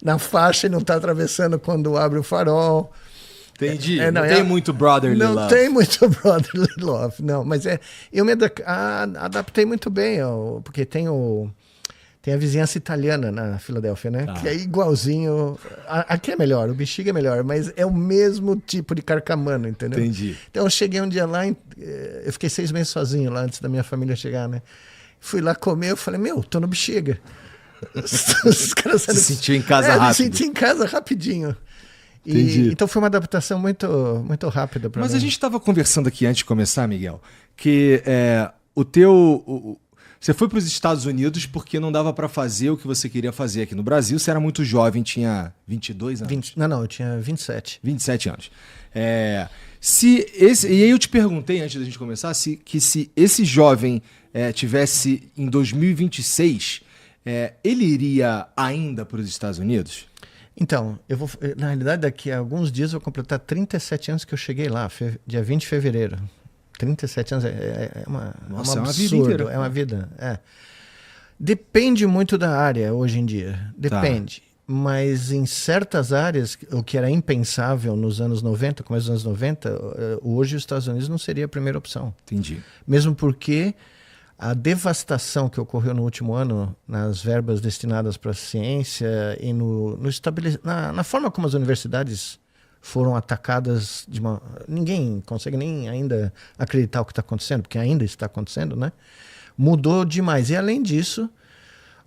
na faixa e não tá atravessando quando abre o farol. Entendi. Não tem muito brotherly love. Não tem muito brotherly love, não. Mas eu me adaptei muito bem, porque tem a vizinhança italiana na Filadélfia, né? Que é igualzinho. Aqui é melhor, o Bexiga é melhor, mas é o mesmo tipo de carcamano, entendeu? Entendi. Então eu cheguei um dia lá, eu fiquei 6 meses sozinho lá antes da minha família chegar, né? Fui lá comer, eu falei, tô no Bexiga. Os caras se sentiu em casa rápido. Me senti em casa rapidinho. Então foi uma adaptação muito, muito rápida para mim. Mas a gente estava conversando aqui antes de começar, Miguel, que você foi para os Estados Unidos porque não dava para fazer o que você queria fazer aqui no Brasil. Você era muito jovem, tinha 22 anos? Não, eu tinha 27. 27 anos. E aí eu te perguntei, antes da gente começar, se esse jovem tivesse em 2026, ele iria ainda para os Estados Unidos? Então, na realidade, daqui a alguns dias eu vou completar 37 anos que eu cheguei lá, dia 20 de fevereiro. 37 anos Nossa, é um absurdo, uma vida inteira. É uma vida, Depende muito da área hoje em dia, depende. Tá. Mas em certas áreas, o que era impensável nos anos 90, começo dos anos 90, hoje os Estados Unidos não seria a primeira opção. Entendi. Mesmo porque a devastação que ocorreu no último ano nas verbas destinadas para a ciência e na forma como as universidades foram atacadas ninguém consegue nem ainda acreditar o que está acontecendo, porque ainda está acontecendo, né? Mudou demais. E além disso,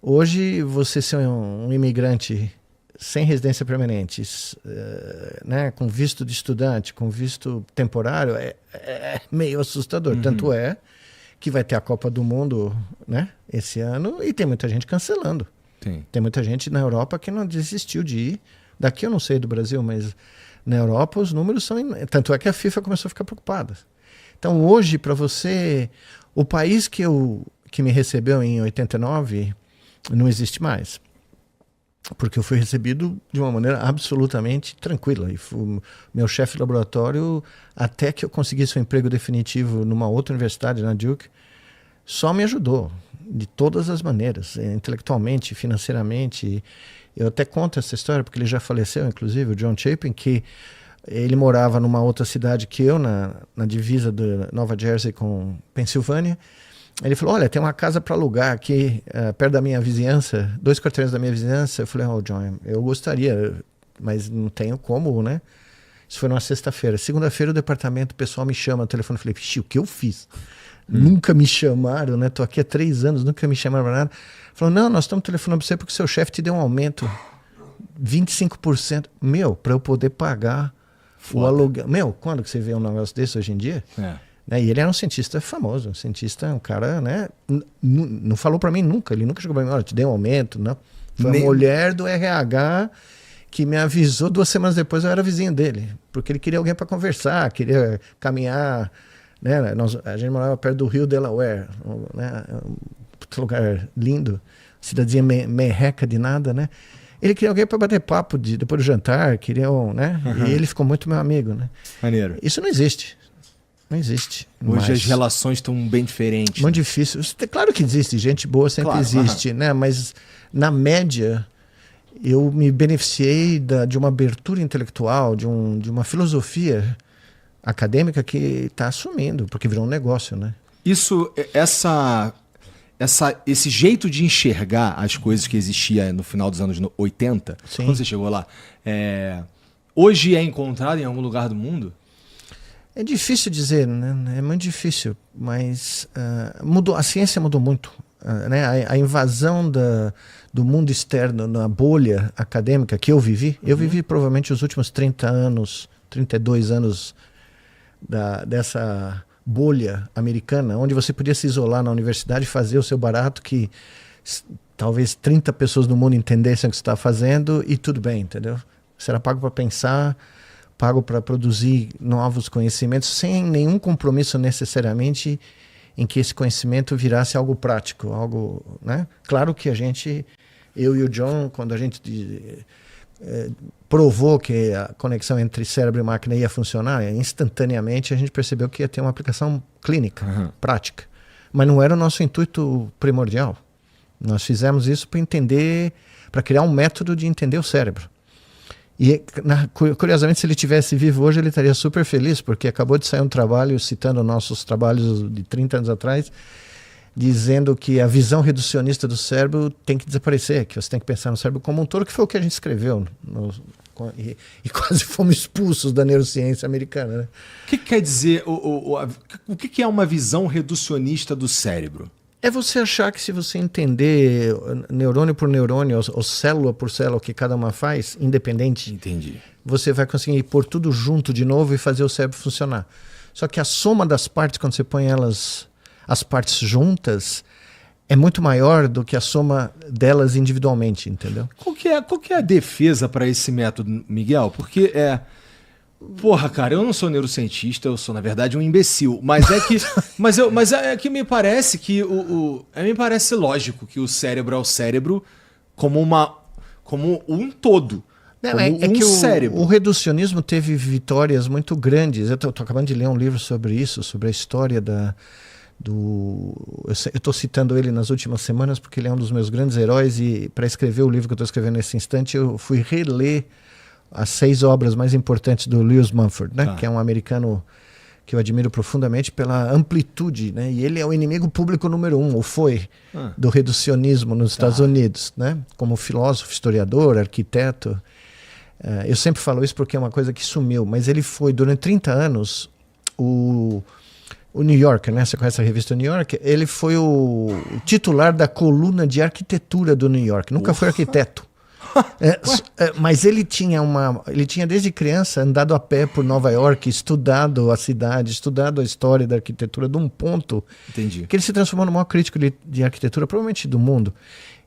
hoje você ser um imigrante sem residência permanente, né, com visto de estudante, com visto temporário, é meio assustador. Uhum. Tanto é que vai ter a Copa do Mundo, né, esse ano, e tem muita gente cancelando. Tem muita gente na Europa que não desistiu de ir. Daqui eu não sei do Brasil, mas na Europa os números são... Tanto é que a FIFA começou a ficar preocupada. Então hoje, para você... O país que me recebeu em 89 não existe mais. Porque eu fui recebido de uma maneira absolutamente tranquila. E meu chefe de laboratório, até que eu conseguisse um emprego definitivo numa outra universidade, na Duke, só me ajudou de todas as maneiras, intelectualmente, financeiramente. Eu até conto essa história, porque ele já faleceu, inclusive, o John Chapin, que ele morava numa outra cidade que eu, na divisa de Nova Jersey com Pensilvânia. Ele falou, olha, tem uma casa para alugar aqui, perto da minha vizinhança, 2 quarteirões da minha vizinhança. Eu falei, John, eu gostaria, mas não tenho como, né? Isso foi numa sexta-feira. Segunda-feira o departamento pessoal me chama no telefone. Eu falei, o que eu fiz? Nunca me chamaram, né? Tô aqui há 3 anos, nunca me chamaram para nada. Falou, não, nós estamos telefonando para você porque o seu chefe te deu um aumento, 25%. Para eu poder pagar o aluguel. Quando que você vê um negócio desse hoje em dia? E ele era um cientista famoso, um cara, né? Não falou para mim nunca, ele nunca chegou para mim, olha, te dei um aumento, não. Foi a mulher do RH que me avisou 2 semanas depois, eu era vizinho dele, porque ele queria alguém para conversar, queria caminhar, né? A gente morava perto do Rio Delaware, né? Um lugar lindo, cidadezinha merreca de nada, né? Ele queria alguém para bater papo depois do jantar, né? E ele ficou muito meu amigo, né? Maneiro. Isso não existe. Não existe. Hoje as relações estão bem diferentes. Muito difícil. Claro que existe, gente boa sempre existe, né? Mas na média eu me beneficiei de uma abertura intelectual, de uma filosofia acadêmica que está assumindo, porque virou um negócio, né? Esse jeito de enxergar as coisas que existia no final dos anos 80, Sim. Quando você chegou lá, hoje é encontrado em algum lugar do mundo? É difícil dizer, né? É muito difícil, mas a ciência mudou muito. Né? A invasão do mundo externo na bolha acadêmica que eu vivi, eu vivi provavelmente os últimos 30 anos, 32 anos dessa bolha americana, onde você podia se isolar na universidade e fazer o seu barato que talvez 30 pessoas no mundo entendessem o que você estava fazendo e tudo bem, entendeu? Você era pago para pensar, pago para produzir novos conhecimentos sem nenhum compromisso necessariamente em que esse conhecimento virasse algo prático, algo, né? Claro que eu e o John, quando a gente provou que a conexão entre cérebro e máquina ia funcionar, instantaneamente a gente percebeu que ia ter uma aplicação clínica, prática. Mas não era o nosso intuito primordial. Nós fizemos isso para para criar um método de entender o cérebro. E, curiosamente, se ele tivesse vivo hoje, ele estaria super feliz, porque acabou de sair um trabalho, citando nossos trabalhos de 30 anos atrás, dizendo que a visão reducionista do cérebro tem que desaparecer, que você tem que pensar no cérebro como um todo, que foi o que a gente escreveu. E quase fomos expulsos da neurociência americana. Né? O que quer dizer, o que é uma visão reducionista do cérebro? É você achar que se você entender neurônio por neurônio, ou célula por célula, o que cada uma faz, independente, Entendi. você vai conseguir pôr tudo junto de novo e fazer o cérebro funcionar. Só que a soma das partes, quando você põe as partes juntas, é muito maior do que a soma delas individualmente, entendeu? Qual que é a defesa para esse método, Miguel? Porque porra, cara, eu não sou neurocientista, eu sou, na verdade, um imbecil. Mas é que, mas é que me parece que me parece lógico que o cérebro é o cérebro como um todo. Não, como é que cérebro. O reducionismo teve vitórias muito grandes. Eu tô acabando de ler um livro sobre isso, sobre a história eu estou citando ele nas últimas semanas porque ele é um dos meus grandes heróis, e para escrever o livro que eu estou escrevendo nesse instante, eu fui reler as 6 obras mais importantes do Lewis Mumford, né? Que é um americano que eu admiro profundamente pela amplitude, né? E ele é o inimigo público número 1, ou foi, do reducionismo nos Estados Unidos, né? Como filósofo, historiador, arquiteto. Eu sempre falo isso porque é uma coisa que sumiu, mas ele foi, durante 30 anos, o New Yorker, né? Você conhece a revista New Yorker? Ele foi o titular da coluna de arquitetura do New York. Nunca foi arquiteto. Mas ele tinha desde criança andado a pé por Nova York, estudado a cidade, estudado a história da arquitetura, de um ponto Entendi. que ele se transformou no maior crítico de arquitetura, provavelmente do mundo.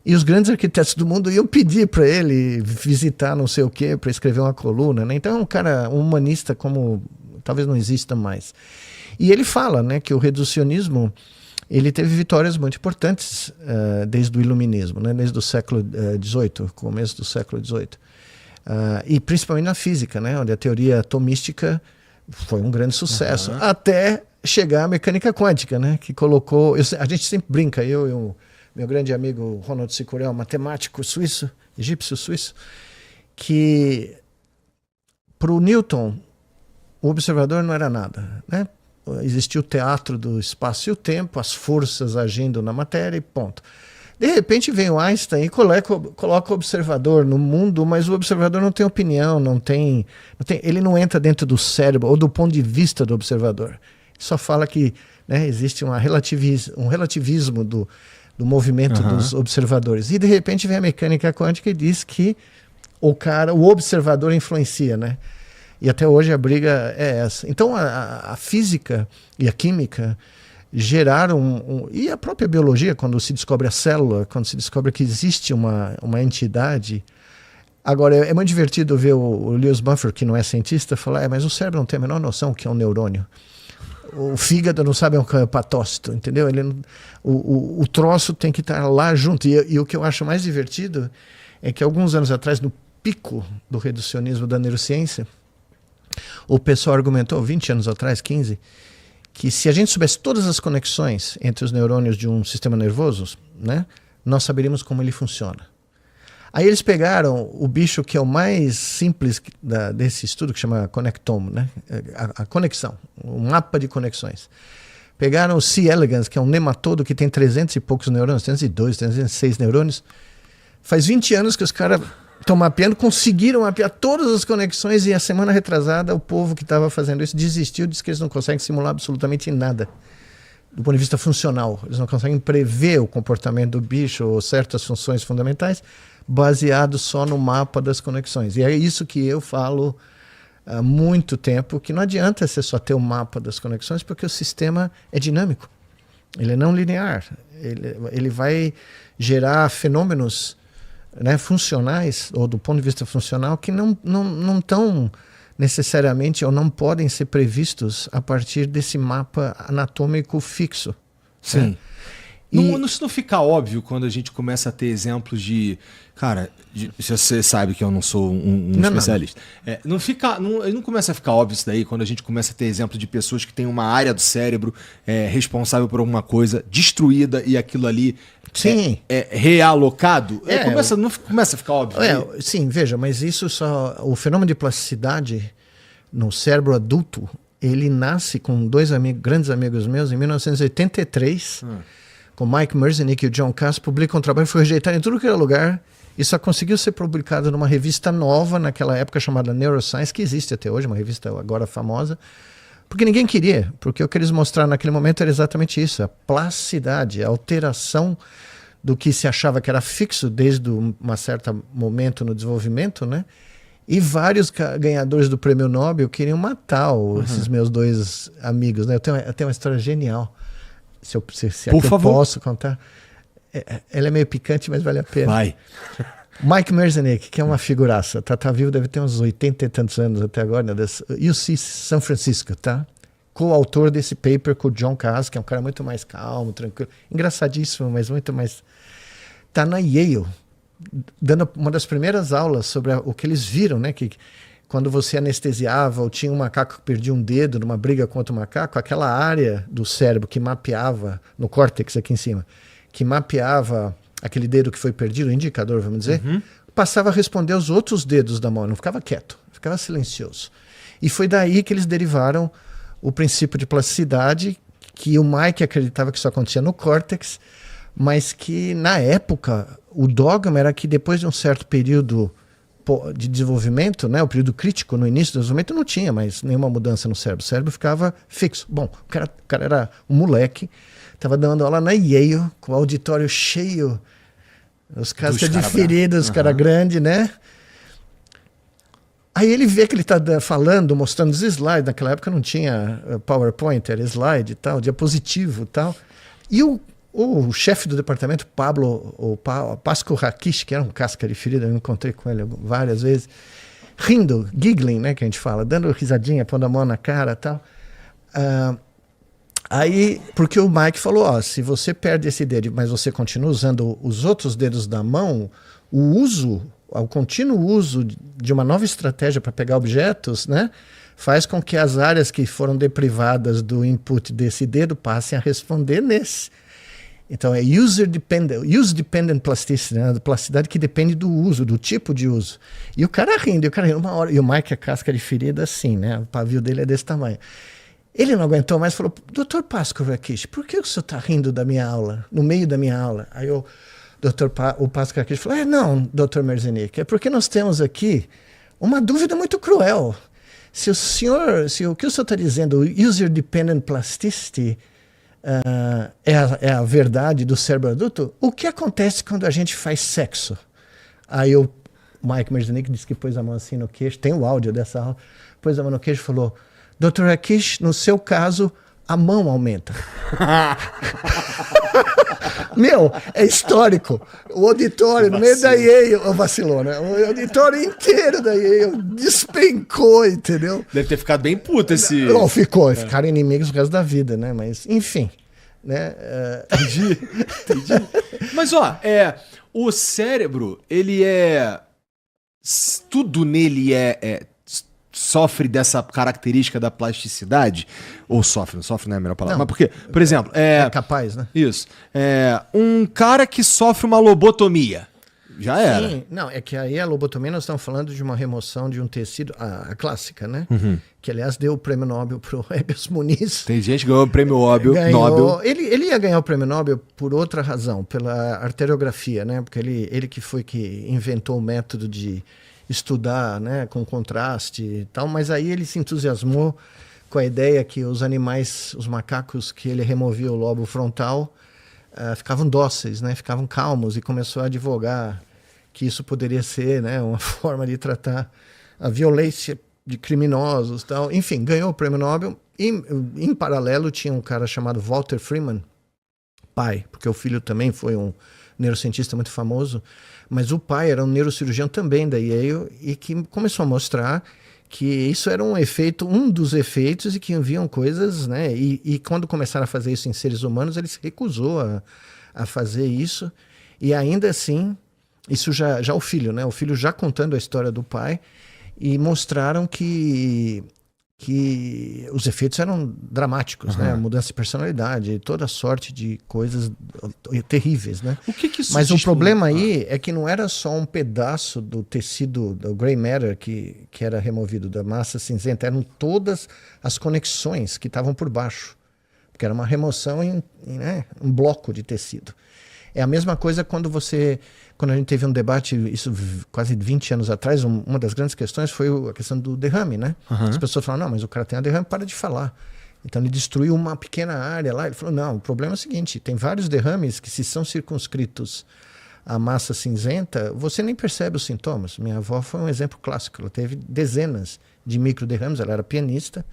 E os grandes arquitetos do mundo iam pedir para ele visitar não sei o quê, para escrever uma coluna, né? Então é um cara, um humanista como talvez não exista mais. E ele fala, né, que o reducionismo ele teve vitórias muito importantes desde o iluminismo, né, desde o século XVIII, começo do século XVIII. E principalmente na física, né, onde a teoria atomística foi um grande sucesso, até chegar à mecânica quântica, né, que colocou... a gente sempre brinca, eu e o meu grande amigo Ronald Sicurel, matemático suíço, egípcio-suíço, que para o Newton o observador não era nada, né? Existia o teatro do espaço e o tempo, as forças agindo na matéria e ponto. De repente vem o Einstein e coloca o observador no mundo, mas o observador não tem opinião, ele não entra dentro do cérebro ou do ponto de vista do observador. Só fala que, né, existe um relativismo do movimento dos observadores. E de repente vem a mecânica quântica e diz que o observador influencia, né? E até hoje a briga é essa. Então a física e a química geraram... e a própria biologia, quando se descobre a célula, quando se descobre que existe uma entidade... Agora, é muito divertido ver o Lewis Mumford, que não é cientista, falar, mas o cérebro não tem a menor noção que é um neurônio. O fígado não sabe o que é um hepatócito, entendeu? O troço tem que estar lá junto. E o que eu acho mais divertido é que alguns anos atrás, no pico do reducionismo da neurociência, o pessoal argumentou, 20 anos atrás, 15, que se a gente soubesse todas as conexões entre os neurônios de um sistema nervoso, né, nós saberíamos como ele funciona. Aí eles pegaram o bicho que é o mais simples desse estudo, que chama conectome, né, a conexão, um mapa de conexões. Pegaram o C. elegans, que é um nematodo que tem 300 e poucos neurônios, 302, 306 neurônios. Faz 20 anos que os caras... estão mapeando, conseguiram mapear todas as conexões, e a semana retrasada o povo que estava fazendo isso desistiu, disse que eles não conseguem simular absolutamente nada do ponto de vista funcional. Eles não conseguem prever o comportamento do bicho ou certas funções fundamentais baseado só no mapa das conexões. E é isso que eu falo há muito tempo, que não adianta você só ter o mapa das conexões, porque o sistema é dinâmico. Ele é não linear. Ele vai gerar fenômenos, né, funcionais, ou do ponto de vista funcional, que não estão necessariamente ou não podem ser previstos a partir desse mapa anatômico fixo. Sim. Né? Isso não fica óbvio quando a gente começa a ter exemplos de... Cara, você sabe que eu não sou um especialista. Não começa a ficar óbvio isso daí quando a gente começa a ter exemplos de pessoas que têm uma área do cérebro responsável por alguma coisa destruída, e aquilo ali Sim. Realocado, É, não começa a ficar óbvio. Sim, veja, mas isso só. O fenômeno de plasticidade no cérebro adulto, ele nasce com dois grandes amigos meus em 1983, com Mike Merzenich e o John Cass, publicam um trabalho que foi rejeitado em tudo que era lugar e só conseguiu ser publicado numa revista nova naquela época chamada Neuroscience, que existe até hoje, uma revista agora famosa, porque ninguém queria, porque o que eles mostraram naquele momento era exatamente isso, a plasticidade, a alteração do que se achava que era fixo desde um certo momento no desenvolvimento, né? E vários ganhadores do prêmio Nobel queriam matar esses meus dois amigos, né? Eu tenho uma história genial, se Por favor. eu posso contar. Ela é meio picante, mas vale a pena. Vai. Mike Merzenich, que é uma figuraça, tá vivo, deve ter uns 80 e tantos anos até agora, né? UC São Francisco, tá? Co-autor desse paper com o John Cass, que é um cara muito mais calmo, tranquilo, engraçadíssimo, mas muito mais... Tá na Yale, dando uma das primeiras aulas sobre o que eles viram, né? Que quando você anestesiava ou tinha um macaco que perdia um dedo numa briga contra o macaco, aquela área do cérebro que mapeava, no córtex aqui em cima, que mapeava aquele dedo que foi perdido, o indicador, vamos dizer, passava a responder aos outros dedos da mão, não ficava quieto, ficava silencioso. E foi daí que eles derivaram o princípio de plasticidade, que o Mike acreditava que isso acontecia no córtex, mas que na época o dogma era que depois de um certo período de desenvolvimento, né, o período crítico no início do desenvolvimento, não tinha mais nenhuma mudança no cérebro. O cérebro ficava fixo. Bom, o cara era um moleque, estava dando aula na Yale, com o auditório cheio, os cascas de ferida, os caras grandes, né? Aí ele vê que ele está falando, mostrando os slides. Naquela época não tinha PowerPoint, era slide e tal, diapositivo e tal. E o chefe do departamento, Pasco Rakish, que era um casca de ferida, eu encontrei com ele várias vezes, rindo, giggling, né, que a gente fala, dando risadinha, pondo a mão na cara e tal. Aí, porque o Mike falou, se você perde esse dedo, mas você continua usando os outros dedos da mão, o contínuo uso de uma nova estratégia para pegar objetos, né, faz com que as áreas que foram deprivadas do input desse dedo passem a responder nesse. Então é use-dependent plasticity, né? Plasticidade que depende do uso, do tipo de uso. E o cara rindo, uma hora. E o Mike, a casca de ferida, assim, né? O pavio dele é desse tamanho. Ele não aguentou mais e falou, Dr. Pasco Rakish, por que o senhor está rindo da minha aula, no meio da minha aula? Aí o Pasco Rakish falou, não, Dr. Merzenich, é porque nós temos aqui uma dúvida muito cruel. Se o que o senhor está dizendo, user-dependent plasticity, é a verdade do cérebro adulto, o que acontece quando a gente faz sexo? Aí o Mike Merzenich disse que pôs a mão assim no queixo, tem o áudio dessa aula, pôs a mão no queixo e falou, Dr. Rakish, no seu caso, a mão aumenta. Meu, é histórico. O auditório, no meio da Yale, vacilou, né? O auditório inteiro da Yale despencou, entendeu? Deve ter ficado bem puto esse... Não, ficaram inimigos o resto da vida, né? Mas, enfim, né? Entendi. Mas, o cérebro, ele tudo nele sofre dessa característica da plasticidade, ou sofre não é a melhor palavra, mas porque, por exemplo... É capaz, né? Isso. Um cara que sofre uma lobotomia, já era. Sim, não, é que aí a lobotomia nós estamos falando de uma remoção de um tecido, a clássica, né? Que, aliás, deu o prêmio Nobel pro Ebbes Muniz. Tem gente que ganhou o prêmio Nobel. Ele ia ganhar o prêmio Nobel por outra razão, pela arteriografia, né? Porque ele que foi que inventou o método de estudar, né, com contraste e tal, mas aí ele se entusiasmou com a ideia que os animais, os macacos que ele removia o lobo frontal, ficavam dóceis, né, ficavam calmos, e começou a advogar que isso poderia ser, né, uma forma de tratar a violência de criminosos, tal. Enfim, ganhou o prêmio Nobel. E em paralelo tinha um cara chamado Walter Freeman, pai, porque o filho também foi um neurocientista muito famoso, mas o pai era um neurocirurgião também da Yale, e que começou a mostrar que isso era um dos efeitos, e que haviam coisas, né? E quando começaram a fazer isso em seres humanos, ele se recusou a fazer isso, e ainda assim, isso já o filho, né? O filho já contando a história do pai, e mostraram que que os efeitos eram dramáticos, né? Mudança de personalidade, toda sorte de coisas terríveis, né? O que isso Mas o diz problema aí é que não era só um pedaço do tecido, do gray matter que era removido da massa cinzenta, eram todas as conexões que estavam por baixo, porque era uma remoção em né, um bloco de tecido. É a mesma coisa quando a gente teve um debate, isso quase 20 anos atrás, uma das grandes questões foi a questão do derrame, né? As pessoas falaram, não, mas o cara tem um derrame, para de falar. Então ele destruiu uma pequena área lá, ele falou, não, o problema é o seguinte, tem vários derrames que se são circunscritos à massa cinzenta, você nem percebe os sintomas. Minha avó foi um exemplo clássico, ela teve dezenas de microderrames, ela era pianista,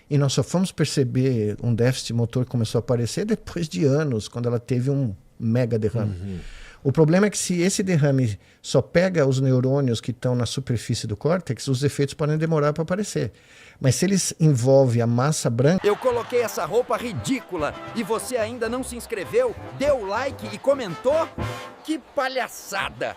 e nós só fomos perceber um déficit motor que começou a aparecer depois de anos, quando ela teve um mega derrame. O problema é que se esse derrame só pega os neurônios que estão na superfície do córtex, os efeitos podem demorar para aparecer. Mas se eles envolvem a massa branca... Eu coloquei essa roupa ridícula e você ainda não se inscreveu, deu like e comentou? Que palhaçada!